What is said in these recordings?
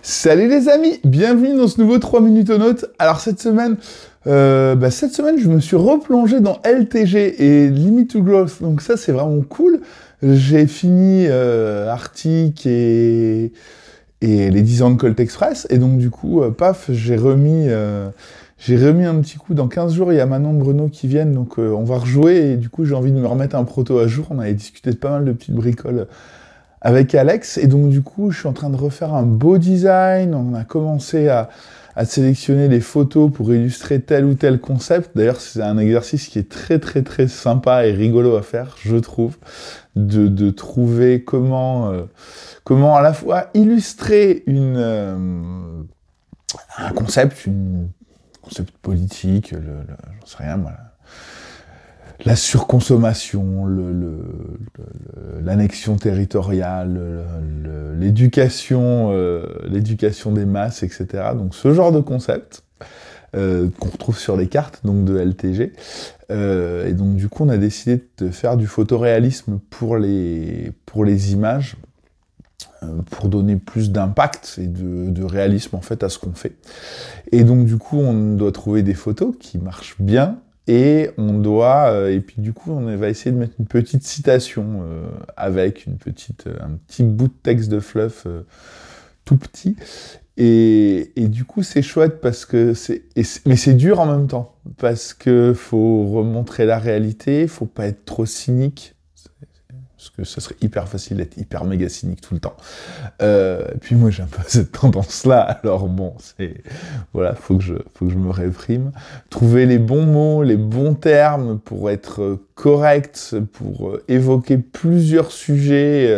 Salut les amis, bienvenue dans ce nouveau 3 minutes au note. Alors cette semaine, je me suis replongé dans LTG et Limit to Growth, donc ça c'est vraiment cool. J'ai fini Arctic et les 10 ans de Colt Express, et donc du coup, j'ai remis un petit coup. Dans 15 jours, il y a Manon Bruno qui viennent, donc on va rejouer, et du coup j'ai envie de me remettre un proto à jour. On avait discuté de pas mal de petites bricoles avec Alex, et donc du coup je suis en train de refaire un beau design. On a commencé à sélectionner les photos pour illustrer tel ou tel concept. D'ailleurs c'est un exercice qui est très très très sympa et rigolo à faire, je trouve, de trouver comment à la fois illustrer un concept, concept politique, j'en sais rien moi, la surconsommation, l'annexion territoriale, l'éducation des masses, etc. Donc ce genre de concept qu'on retrouve sur les cartes donc de LTG. Et donc du coup on a décidé de faire du photoréalisme pour les images, pour donner plus d'impact et de réalisme en fait à ce qu'on fait. Et donc du coup on doit trouver des photos qui marchent bien. Et puis du coup, on va essayer de mettre une petite citation avec un petit bout de texte de fluff tout petit. Et du coup, c'est chouette parce que mais c'est dur en même temps, parce que faut remontrer la réalité, faut pas être trop cynique. Parce que ça serait hyper facile d'être hyper méga cynique tout le temps. Et puis moi j'ai un peu cette tendance-là, alors bon, voilà, faut que je me réprime. Trouver les bons mots, les bons termes pour être correct, pour évoquer plusieurs sujets.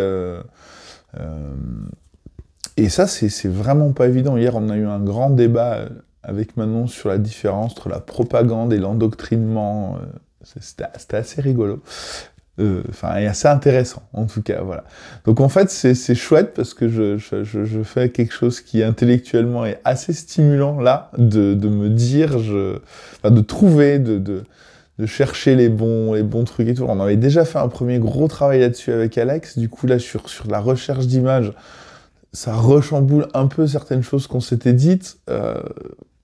Et ça, c'est vraiment pas évident. Hier, on a eu un grand débat avec Manon sur la différence entre la propagande et l'endoctrinement. C'était assez rigolo. Et assez intéressant, en tout cas, voilà. Donc en fait, c'est chouette parce que je fais quelque chose qui intellectuellement est assez stimulant, là, de me dire, de trouver, de chercher les bons trucs et tout. On avait déjà fait un premier gros travail là-dessus avec Alex, du coup là, sur la recherche d'images, ça rechamboule un peu certaines choses qu'on s'était dites.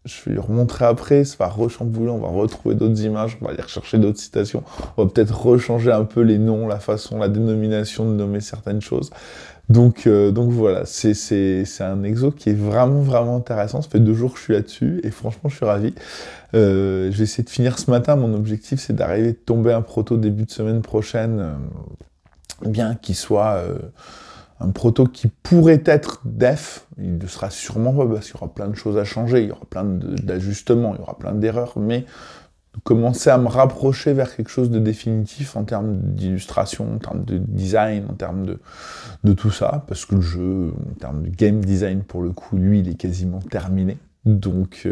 Je vais lui remontrer après, ça va rechambouler, on va retrouver d'autres images, on va aller rechercher d'autres citations, on va peut-être rechanger un peu les noms, la façon, la dénomination de nommer certaines choses. Donc voilà, c'est un exo qui est vraiment, vraiment intéressant. Ça fait 2 jours que je suis là-dessus, et franchement, je suis ravi. Je vais essayer de finir ce matin. Mon objectif, c'est d'arriver de tomber un proto début de semaine prochaine, bien qu'il soit... un proto qui pourrait être def, il ne sera sûrement pas, parce qu'il y aura plein de choses à changer, il y aura plein d'ajustements, il y aura plein d'erreurs, mais de commencer à me rapprocher vers quelque chose de définitif en termes d'illustration, en termes de design, en termes de tout ça, parce que le jeu, en termes de game design, pour le coup, lui, il est quasiment terminé. Donc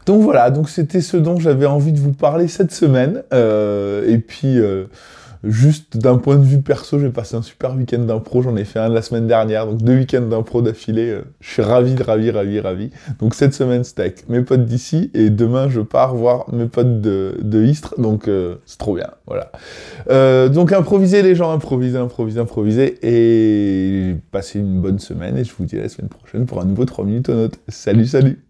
voilà, donc c'était ce dont j'avais envie de vous parler cette semaine, et puis... juste d'un point de vue perso, j'ai passé un super week-end d'impro, j'en ai fait un la semaine dernière, donc 2 week-ends d'impro d'affilée, je suis ravi. Donc cette semaine, c'était avec mes potes d'ici, et demain, je pars voir mes potes de Istres, donc c'est trop bien, voilà. Donc improvisez les gens, improvisez, et passez une bonne semaine, et je vous dis à la semaine prochaine pour un nouveau 3 minutes au note. Salut!